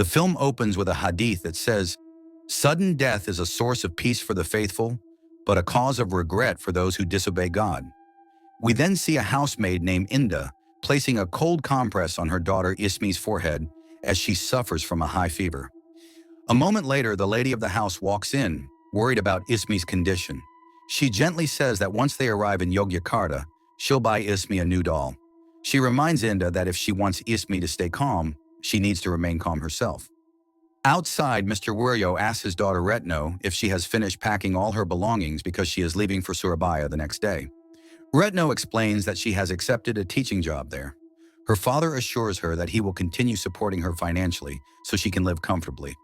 The film opens with a hadith that says, "Sudden death is a source of peace for the faithful, but a cause of regret for those who disobey God." We then see a housemaid named Inda placing a cold compress on her daughter Ismi's forehead as she suffers from a high fever. A moment later, the lady of the house walks in, worried about Ismi's condition. She gently says that once they arrive in Yogyakarta, she'll buy Ismi a new doll. She reminds Inda that if she wants Ismi to stay calm, she needs to remain calm herself. Outside, Mr. Wiryo asks his daughter Retno if she has finished packing all her belongings because she is leaving for Surabaya the next day. Retno explains that she has accepted a teaching job there. Her father assures her that he will continue supporting her financially so she can live comfortably.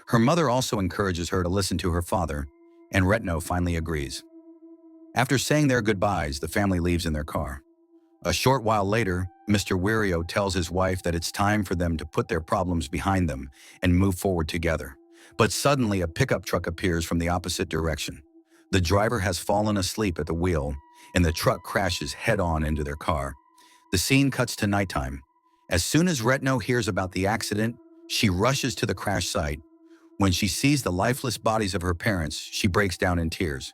Her mother also encourages her to listen to her father, and Retno finally agrees. After saying their goodbyes, the family leaves in their car. A short while later, Mr. Wiryo tells his wife that it's time for them to put their problems behind them and move forward together. But suddenly a pickup truck appears from the opposite direction. The driver has fallen asleep at the wheel, and the truck crashes head-on into their car. The scene cuts to nighttime. As soon as Retno hears about the accident, she rushes to the crash site. When she sees the lifeless bodies of her parents, she breaks down in tears.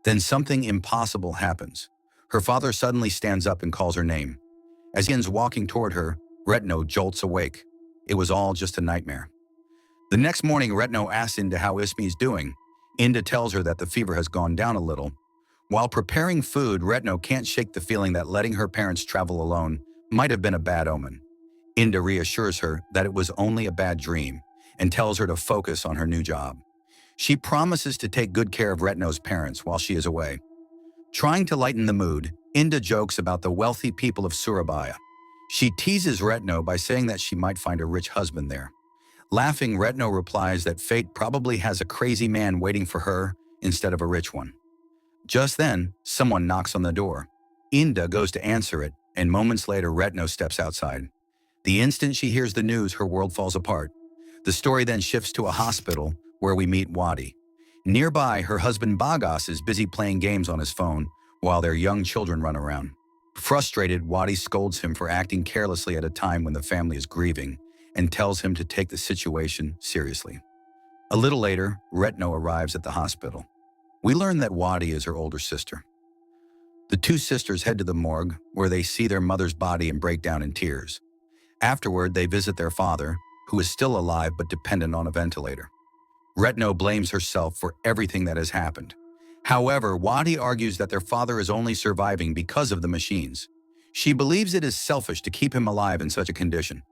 Then something impossible happens. Her father suddenly stands up and calls her name. As he begins walking toward her, Retno jolts awake. It was all just a nightmare. The next morning, Retno asks Inda how Ismi is doing. Inda tells her that the fever has gone down a little. While preparing food, Retno can't shake the feeling that letting her parents travel alone might have been a bad omen. Inda reassures her that it was only a bad dream and tells her to focus on her new job. She promises to take good care of Retno's parents while she is away. Trying to lighten the mood, Inda jokes about the wealthy people of Surabaya. She teases Retno by saying that she might find a rich husband there. Laughing, Retno replies that fate probably has a crazy man waiting for her instead of a rich one. Just then, someone knocks on the door. Inda goes to answer it, and moments later, Retno steps outside. The instant she hears the news, her world falls apart. The story then shifts to a hospital where we meet Wadi. Nearby, her husband Bagas is busy playing games on his phone while their young children run around. Frustrated, Wadi scolds him for acting carelessly at a time when the family is grieving and tells him to take the situation seriously. A little later, Retno arrives at the hospital. We learn that Wadi is her older sister. The two sisters head to the morgue, where they see their mother's body and break down in tears. Afterward, they visit their father, who is still alive but dependent on a ventilator. Retno blames herself for everything that has happened. However, Wadi argues that their father is only surviving because of the machines. She believes it is selfish to keep him alive in such a condition.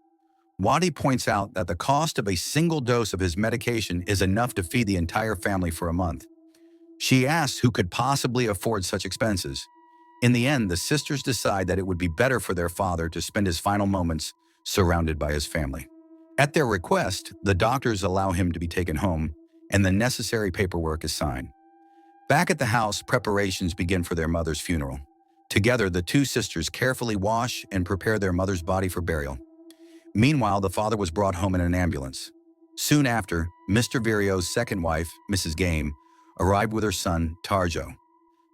Wadi points out that the cost of a single dose of his medication is enough to feed the entire family for a month. She asks who could possibly afford such expenses. In the end, the sisters decide that it would be better for their father to spend his final moments surrounded by his family. At their request, the doctors allow him to be taken home, and the necessary paperwork is signed. Back at the house, preparations begin for their mother's funeral. Together, the two sisters carefully wash and prepare their mother's body for burial. Meanwhile, the father was brought home in an ambulance. Soon after, Mr. Virio's second wife, Mrs. Game, arrived with her son, Tarjo.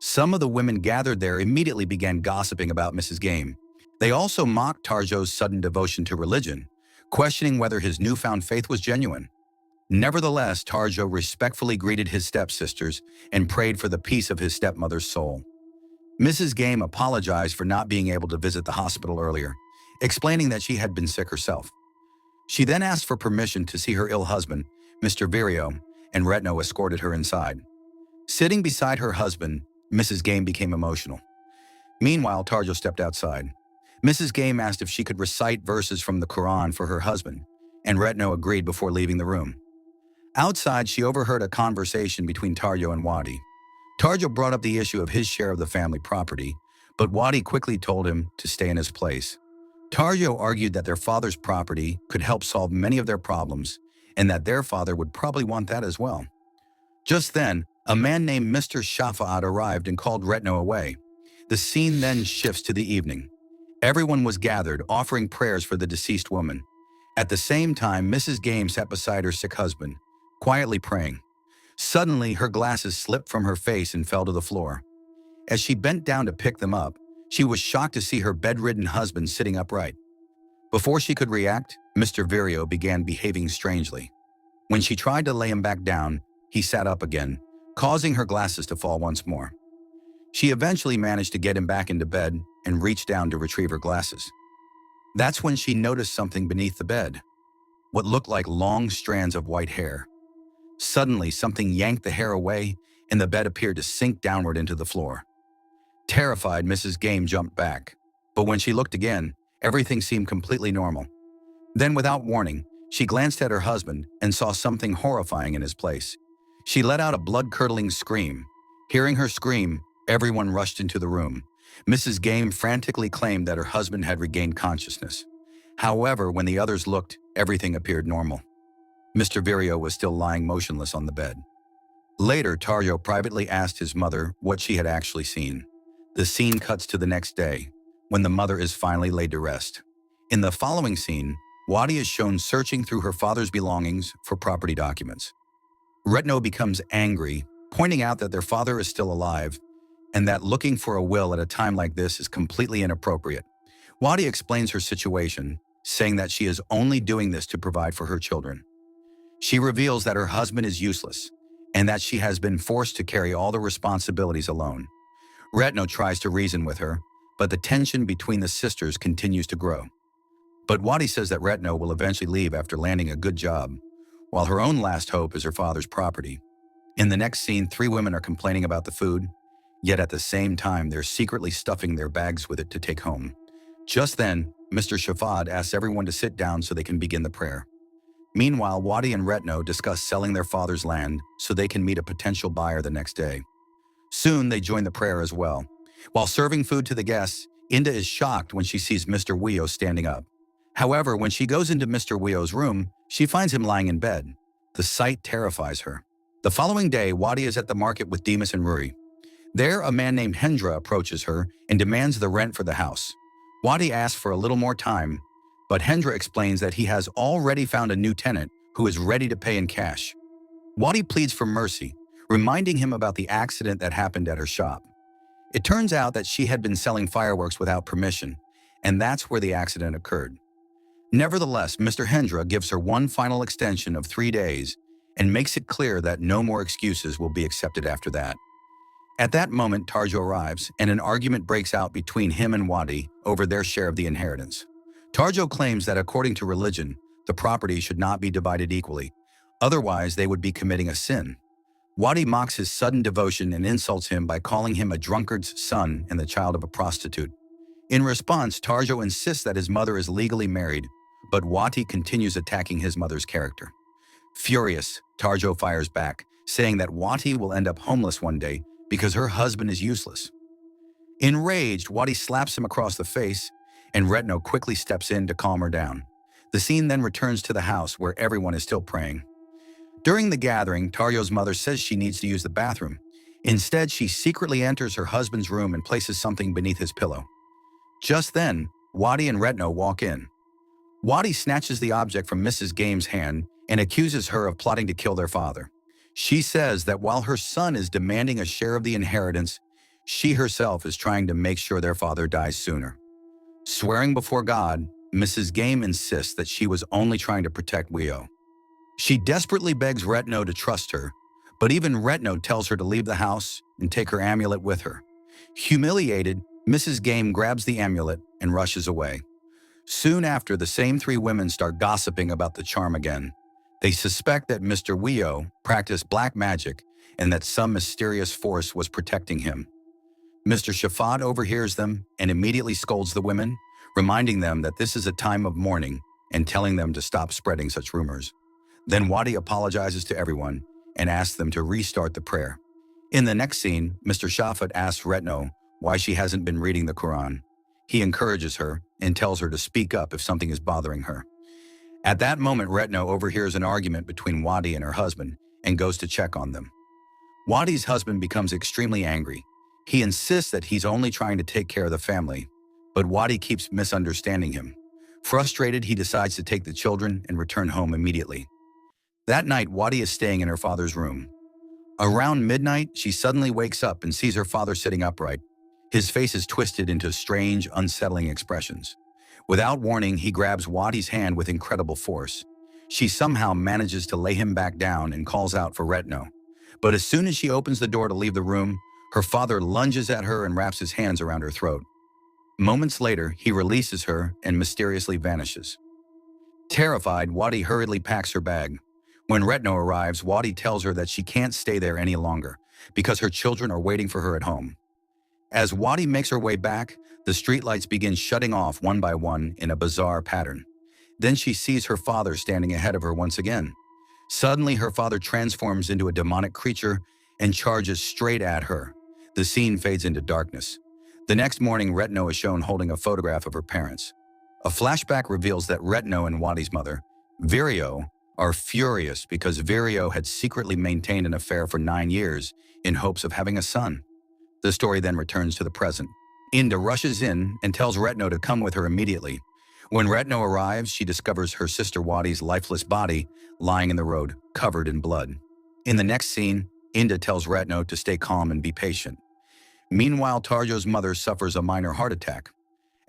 Some of the women gathered there immediately began gossiping about Mrs. Game. They also mocked Tarjo's sudden devotion to religion, questioning whether his newfound faith was genuine. Nevertheless, Tarjo respectfully greeted his stepsisters and prayed for the peace of his stepmother's soul. Mrs. Game apologized for not being able to visit the hospital earlier, explaining that she had been sick herself. She then asked for permission to see her ill husband, Mr. Virio, and Retno escorted her inside. Sitting beside her husband, Mrs. Game became emotional. Meanwhile, Tarjo stepped outside. Mrs. Game asked if she could recite verses from the Quran for her husband, and Retno agreed before leaving the room. Outside, she overheard a conversation between Tarjo and Wadi. Tarjo brought up the issue of his share of the family property, but Wadi quickly told him to stay in his place. Tarjo argued that their father's property could help solve many of their problems, and that their father would probably want that as well. Just then, a man named Mr. Shafa'at arrived and called Retno away. The scene then shifts to the evening. Everyone was gathered, offering prayers for the deceased woman. At the same time, Mrs. Game sat beside her sick husband, quietly praying. Suddenly, her glasses slipped from her face and fell to the floor. As she bent down to pick them up, she was shocked to see her bedridden husband sitting upright. Before she could react, Mr. Vireo began behaving strangely. When she tried to lay him back down, he sat up again, causing her glasses to fall once more. She eventually managed to get him back into bed and reached down to retrieve her glasses. That's when she noticed something beneath the bed, what looked like long strands of white hair. Suddenly, something yanked the hair away, and the bed appeared to sink downward into the floor. Terrified, Mrs. Game jumped back, but when she looked again, everything seemed completely normal. Then, without warning, she glanced at her husband and saw something horrifying in his place. She let out a blood-curdling scream. Hearing her scream, everyone rushed into the room. Mrs. Game frantically claimed that her husband had regained consciousness. However, when the others looked, everything appeared normal. Mr. Vireo was still lying motionless on the bed. Later, Tarjo privately asked his mother what she had actually seen. The scene cuts to the next day, when the mother is finally laid to rest. In the following scene, Wadi is shown searching through her father's belongings for property documents. Retno becomes angry, pointing out that their father is still alive and that looking for a will at a time like this is completely inappropriate. Wadi explains her situation, saying that she is only doing this to provide for her children. She reveals that her husband is useless and that she has been forced to carry all the responsibilities alone. Retno tries to reason with her, but the tension between the sisters continues to grow. But Wadi says that Retno will eventually leave after landing a good job, while her own last hope is her father's property. In the next scene, 3 women are complaining about the food, yet at the same time they're secretly stuffing their bags with it to take home. Just then, Mr. Shafad asks everyone to sit down so they can begin the prayer. Meanwhile, Wadi and Retno discuss selling their father's land so they can meet a potential buyer the next day. Soon, they join the prayer as well. While serving food to the guests, Inda is shocked when she sees Mr. Weo standing up. However, when she goes into Mr. Weo's room, she finds him lying in bed. The sight terrifies her. The following day, Wadi is at the market with Demas and Ruri. There, a man named Hendra approaches her and demands the rent for the house. Wadi asks for a little more time, but Hendra explains that he has already found a new tenant who is ready to pay in cash. Wadi pleads for mercy, reminding him about the accident that happened at her shop. It turns out that she had been selling fireworks without permission, and that's where the accident occurred. Nevertheless, Mr. Hendra gives her one final extension of 3 days and makes it clear that no more excuses will be accepted after that. At that moment, Tarjo arrives, and an argument breaks out between him and Wadi over their share of the inheritance. Tarjo claims that according to religion, the property should not be divided equally, otherwise they would be committing a sin. Wadi mocks his sudden devotion and insults him by calling him a drunkard's son and the child of a prostitute. In response, Tarjo insists that his mother is legally married, but Wadi continues attacking his mother's character. Furious, Tarjo fires back, saying that Wadi will end up homeless one day because her husband is useless. Enraged, Wadi slaps him across the face, and Retno quickly steps in to calm her down. The scene then returns to the house where everyone is still praying. During the gathering, Tarjo's mother says she needs to use the bathroom. Instead, she secretly enters her husband's room and places something beneath his pillow. Just then, Wadi and Retno walk in. Wadi snatches the object from Mrs. Game's hand and accuses her of plotting to kill their father. She says that while her son is demanding a share of the inheritance, she herself is trying to make sure their father dies sooner. Swearing before God, Mrs. Game insists that she was only trying to protect Weo. She desperately begs Retno to trust her, but even Retno tells her to leave the house and take her amulet with her. Humiliated, Mrs. Game grabs the amulet and rushes away. Soon after, the same 3 women start gossiping about the charm again. They suspect that Mr. Weo practiced black magic and that some mysterious force was protecting him. Mr. Shafad overhears them and immediately scolds the women, reminding them that this is a time of mourning and telling them to stop spreading such rumors. Then Wadi apologizes to everyone and asks them to restart the prayer. In the next scene, Mr. Shafat asks Retno why she hasn't been reading the Quran. He encourages her and tells her to speak up if something is bothering her. At that moment, Retno overhears an argument between Wadi and her husband and goes to check on them. Wadi's husband becomes extremely angry. He insists that he's only trying to take care of the family, but Wadi keeps misunderstanding him. Frustrated, he decides to take the children and return home immediately. That night, Wadi is staying in her father's room. Around midnight, she suddenly wakes up and sees her father sitting upright. His face is twisted into strange, unsettling expressions. Without warning, he grabs Wadi's hand with incredible force. She somehow manages to lay him back down and calls out for Retno. But as soon as she opens the door to leave the room, her father lunges at her and wraps his hands around her throat. Moments later, he releases her and mysteriously vanishes. Terrified, Wadi hurriedly packs her bag. When Retno arrives, Wadi tells her that she can't stay there any longer because her children are waiting for her at home. As Wadi makes her way back, the streetlights begin shutting off one by one in a bizarre pattern. Then she sees her father standing ahead of her once again. Suddenly, her father transforms into a demonic creature and charges straight at her. The scene fades into darkness. The next morning, Retno is shown holding a photograph of her parents. A flashback reveals that Retno and Wadi's mother, Virio, are furious because Virio had secretly maintained an affair for 9 years in hopes of having a son. The story then returns to the present. Inda rushes in and tells Retno to come with her immediately. When Retno arrives, she discovers her sister Wadi's lifeless body lying in the road, covered in blood. In the next scene, Inda tells Retno to stay calm and be patient. Meanwhile, Tarjo's mother suffers a minor heart attack.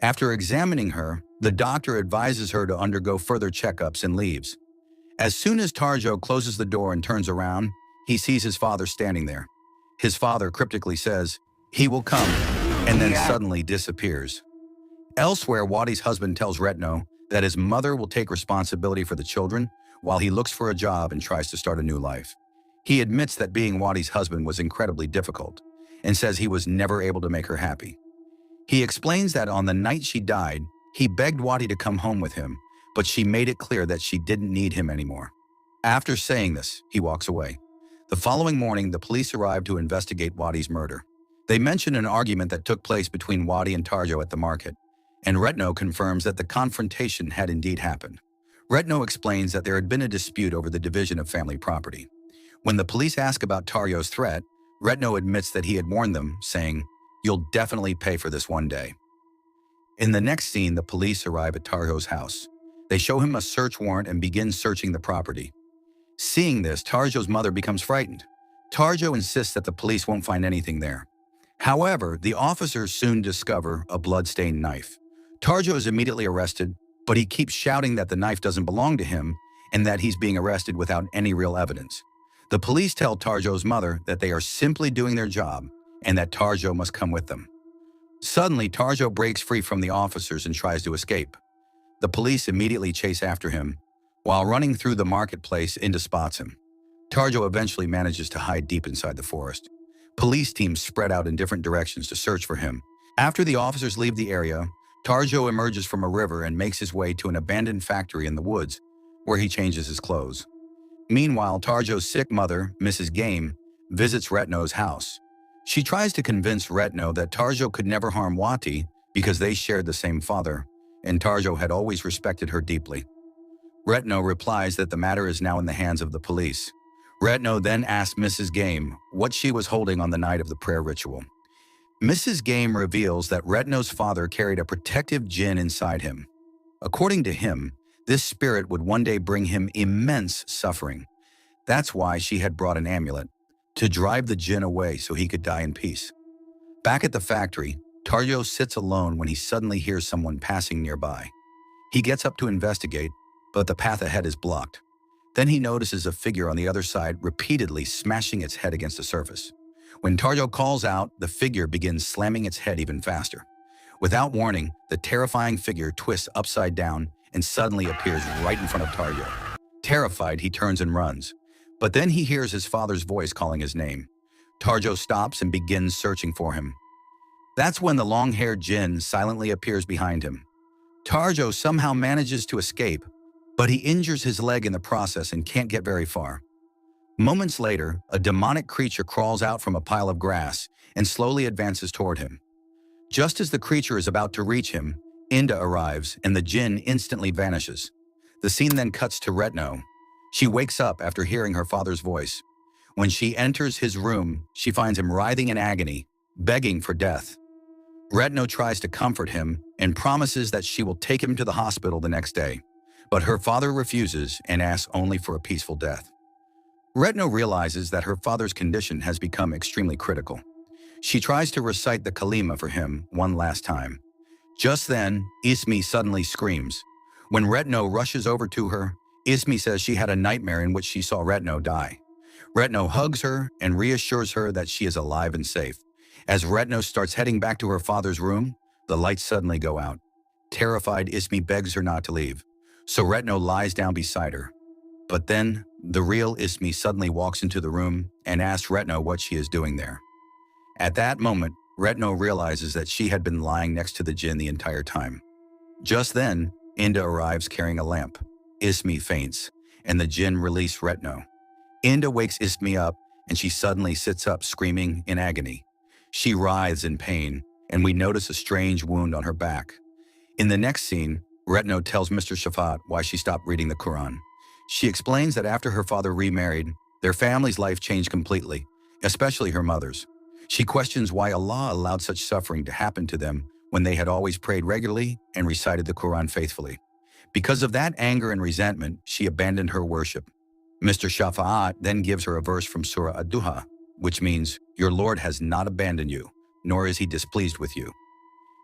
After examining her, the doctor advises her to undergo further checkups and leaves. As soon as Tarjo closes the door and turns around, he sees his father standing there. His father cryptically says, "He will come," and then suddenly disappears. Elsewhere, Wadi's husband tells Retno that his mother will take responsibility for the children while he looks for a job and tries to start a new life. He admits that being Wadi's husband was incredibly difficult and says he was never able to make her happy. He explains that on the night she died, he begged Wadi to come home with him, but she made it clear that she didn't need him anymore. After saying this, he walks away. The following morning, the police arrive to investigate Wadi's murder. They mention an argument that took place between Wadi and Tarjo at the market, and Retno confirms that the confrontation had indeed happened. Retno explains that there had been a dispute over the division of family property. When the police ask about Tarjo's threat, Retno admits that he had warned them, saying, "You'll definitely pay for this one day." In the next scene, the police arrive at Tarjo's house. They show him a search warrant and begin searching the property. Seeing this, Tarjo's mother becomes frightened. Tarjo insists that the police won't find anything there. However, the officers soon discover a blood-stained knife. Tarjo is immediately arrested, but he keeps shouting that the knife doesn't belong to him and that he's being arrested without any real evidence. The police tell Tarjo's mother that they are simply doing their job and that Tarjo must come with them. Suddenly, Tarjo breaks free from the officers and tries to escape. The police immediately chase after him. While running through the marketplace, Inda spots him. Tarjo eventually manages to hide deep inside the forest. Police teams spread out in different directions to search for him. After the officers leave the area, Tarjo emerges from a river and makes his way to an abandoned factory in the woods, where he changes his clothes. Meanwhile, Tarjo's sick mother, Mrs. Game, visits Retno's house. She tries to convince Retno that Tarjo could never harm Wati because they shared the same father, and Tarjo had always respected her deeply. Retno replies that the matter is now in the hands of the police. Retno then asks Mrs. Game what she was holding on the night of the prayer ritual. Mrs. Game reveals that Retno's father carried a protective jinn inside him. According to him, this spirit would one day bring him immense suffering. That's why she had brought an amulet, to drive the jinn away so he could die in peace. Back at the factory, Tarjo sits alone when he suddenly hears someone passing nearby. He gets up to investigate, but the path ahead is blocked. Then he notices a figure on the other side repeatedly smashing its head against the surface. When Tarjo calls out, the figure begins slamming its head even faster. Without warning, the terrifying figure twists upside down and suddenly appears right in front of Tarjo. Terrified, he turns and runs. But then he hears his father's voice calling his name. Tarjo stops and begins searching for him. That's when the long-haired jinn silently appears behind him. Tarjo somehow manages to escape, but he injures his leg in the process and can't get very far. Moments later, a demonic creature crawls out from a pile of grass and slowly advances toward him. Just as the creature is about to reach him, Inda arrives and the jinn instantly vanishes. The scene then cuts to Retno. She wakes up after hearing her father's voice. When she enters his room, she finds him writhing in agony, begging for death. Retno tries to comfort him and promises that she will take him to the hospital the next day. But her father refuses and asks only for a peaceful death. Retno realizes that her father's condition has become extremely critical. She tries to recite the kalima for him one last time. Just then, Ismi suddenly screams. When Retno rushes over to her, Ismi says she had a nightmare in which she saw Retno die. Retno hugs her and reassures her that she is alive and safe. As Retno starts heading back to her father's room, the lights suddenly go out. Terrified, Ismi begs her not to leave, so Retno lies down beside her. But then, the real Ismi suddenly walks into the room and asks Retno what she is doing there. At that moment, Retno realizes that she had been lying next to the jinn the entire time. Just then, Inda arrives carrying a lamp. Ismi faints, and the jinn release Retno. Inda wakes Ismi up, and she suddenly sits up screaming in agony. She writhes in pain, and we notice a strange wound on her back. In the next scene, Retno tells Mr. Shafat why she stopped reading the Quran. She explains that after her father remarried, their family's life changed completely, especially her mother's. She questions why Allah allowed such suffering to happen to them when they had always prayed regularly and recited the Quran faithfully. Because of that anger and resentment, she abandoned her worship. Mr. Shafa'at then gives her a verse from Surah Ad-Duha, which means, "Your Lord has not abandoned you, nor is he displeased with you."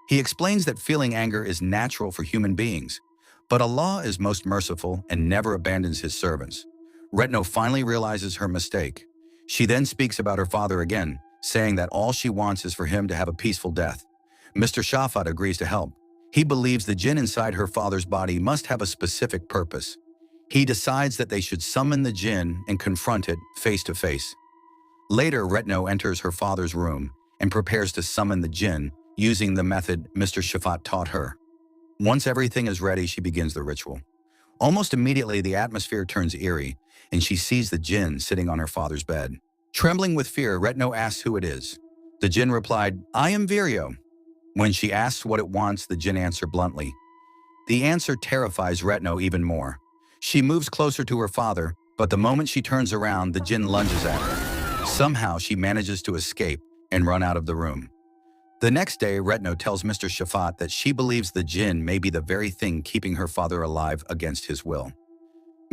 He explains that feeling anger is natural for human beings, but Allah is most merciful and never abandons his servants. Retno finally realizes her mistake. She then speaks about her father again, saying that all she wants is for him to have a peaceful death. Mr. Shafat agrees to help. He believes the jinn inside her father's body must have a specific purpose. He decides that they should summon the jinn and confront it face to face. Later, Retno enters her father's room and prepares to summon the jinn using the method Mr. Shafat taught her. Once everything is ready, she begins the ritual. Almost immediately, the atmosphere turns eerie, and she sees the jinn sitting on her father's bed. Trembling with fear, Retno asks who it is. The jinn replied, "I am Viryo." When she asks what it wants, the jinn answers bluntly. The answer terrifies Retno even more. She moves closer to her father, but the moment she turns around, the jinn lunges at her. Somehow, she manages to escape and run out of the room. The next day, Retno tells Mr. Shafat that she believes the jinn may be the very thing keeping her father alive against his will.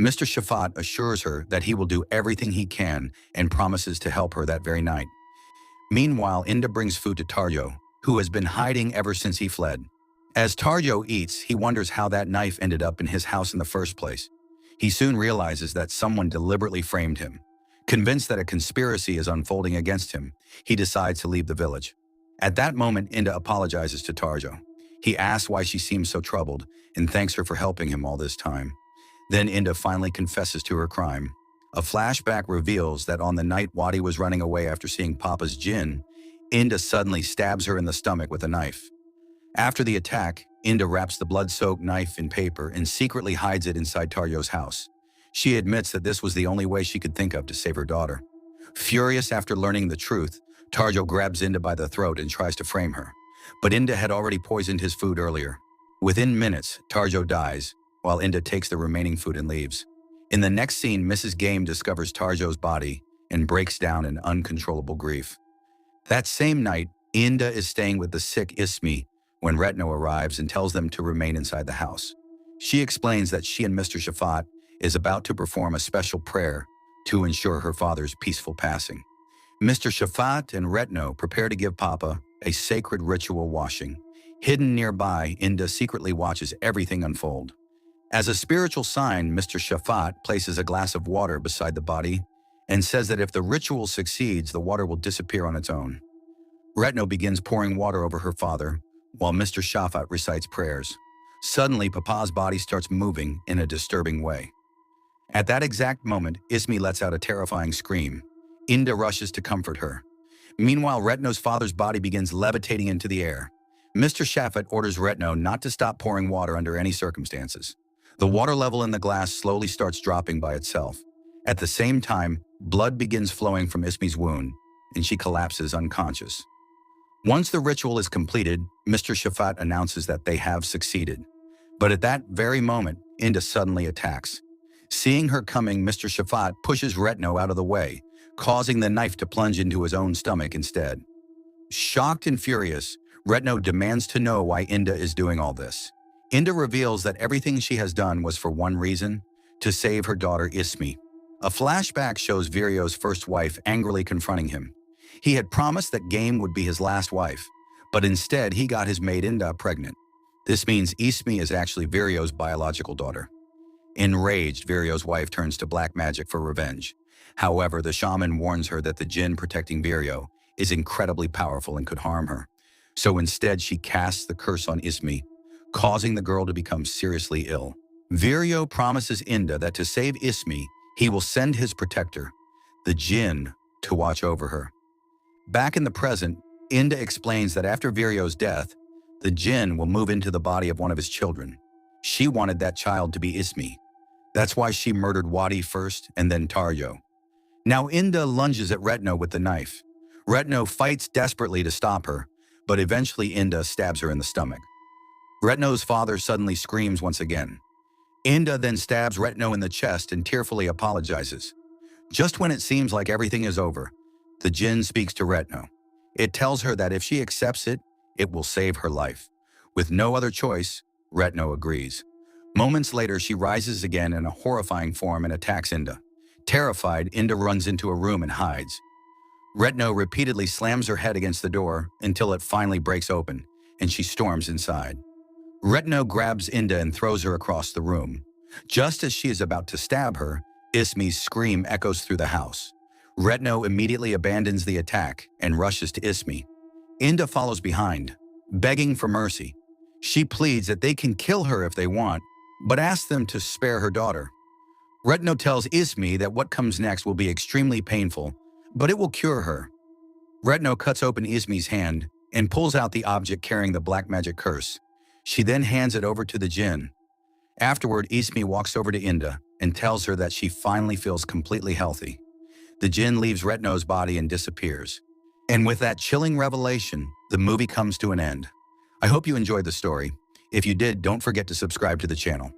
Mr. Shafat assures her that he will do everything he can and promises to help her that very night. Meanwhile, Inda brings food to Tarjo, who has been hiding ever since he fled. As Tarjo eats, he wonders how that knife ended up in his house in the first place. He soon realizes that someone deliberately framed him. Convinced that a conspiracy is unfolding against him, he decides to leave the village. At that moment, Inda apologizes to Tarjo. He asks why she seems so troubled and thanks her for helping him all this time. Then Inda finally confesses to her crime. A flashback reveals that on the night Wadi was running away after seeing Papa's jinn, Inda suddenly stabs her in the stomach with a knife. After the attack, Inda wraps the blood-soaked knife in paper and secretly hides it inside Tarjo's house. She admits that this was the only way she could think of to save her daughter. Furious after learning the truth, Tarjo grabs Inda by the throat and tries to frame her. But Inda had already poisoned his food earlier. Within minutes, Tarjo dies, while Inda takes the remaining food and leaves. In the next scene, Mrs. Game discovers Tarjo's body and breaks down in uncontrollable grief. That same night, Inda is staying with the sick Ismi when Retno arrives and tells them to remain inside the house. She explains that she and Mr. Shafat is about to perform a special prayer to ensure her father's peaceful passing. Mr. Shafat and Retno prepare to give Papa a sacred ritual washing. Hidden nearby, Inda secretly watches everything unfold. As a spiritual sign, Mr. Shafat places a glass of water beside the body and says that if the ritual succeeds, the water will disappear on its own. Retno begins pouring water over her father, while Mr. Shafat recites prayers. Suddenly, Papa's body starts moving in a disturbing way. At that exact moment, Ismi lets out a terrifying scream. Inda rushes to comfort her. Meanwhile, Retno's father's body begins levitating into the air. Mr. Shafat orders Retno not to stop pouring water under any circumstances. The water level in the glass slowly starts dropping by itself. At the same time, blood begins flowing from Ismi's wound, and she collapses unconscious. Once the ritual is completed, Mr. Shafat announces that they have succeeded. But at that very moment, Inda suddenly attacks. Seeing her coming, Mr. Shafat pushes Retno out of the way, causing the knife to plunge into his own stomach instead. Shocked and furious, Retno demands to know why Inda is doing all this. Inda reveals that everything she has done was for one reason: to save her daughter Ismi. A flashback shows Viryo's first wife angrily confronting him. He had promised that Game would be his last wife, but instead he got his maid Inda pregnant. This means Ismi is actually Virio's biological daughter. Enraged, Virio's wife turns to black magic for revenge. However, the shaman warns her that the jinn protecting Virio is incredibly powerful and could harm her. So instead, she casts the curse on Ismi, causing the girl to become seriously ill. Virio promises Inda that to save Ismi, he will send his protector, the jinn, to watch over her. Back in the present, Inda explains that after Virio's death, the jinn will move into the body of one of his children. She wanted that child to be Ismi. That's why she murdered Wadi first and then Tarjo. Now Inda lunges at Retno with the knife. Retno fights desperately to stop her, but eventually Inda stabs her in the stomach. Retno's father suddenly screams once again. Inda then stabs Retno in the chest and tearfully apologizes. Just when it seems like everything is over, the jinn speaks to Retno. It tells her that if she accepts it, it will save her life. With no other choice, Retno agrees. Moments later, she rises again in a horrifying form and attacks Inda. Terrified, Inda runs into a room and hides. Retno repeatedly slams her head against the door until it finally breaks open, and she storms inside. Retno grabs Inda and throws her across the room. Just as she is about to stab her, Ismi's scream echoes through the house. Retno immediately abandons the attack and rushes to Ismi. Inda follows behind, begging for mercy. She pleads that they can kill her if they want, but asks them to spare her daughter. Retno tells Ismi that what comes next will be extremely painful, but it will cure her. Retno cuts open Ismi's hand and pulls out the object carrying the black magic curse. She then hands it over to the jinn. Afterward, Ismi walks over to Inda and tells her that she finally feels completely healthy. The jinn leaves Retno's body and disappears. And with that chilling revelation, the movie comes to an end. I hope you enjoyed the story. If you did, don't forget to subscribe to the channel.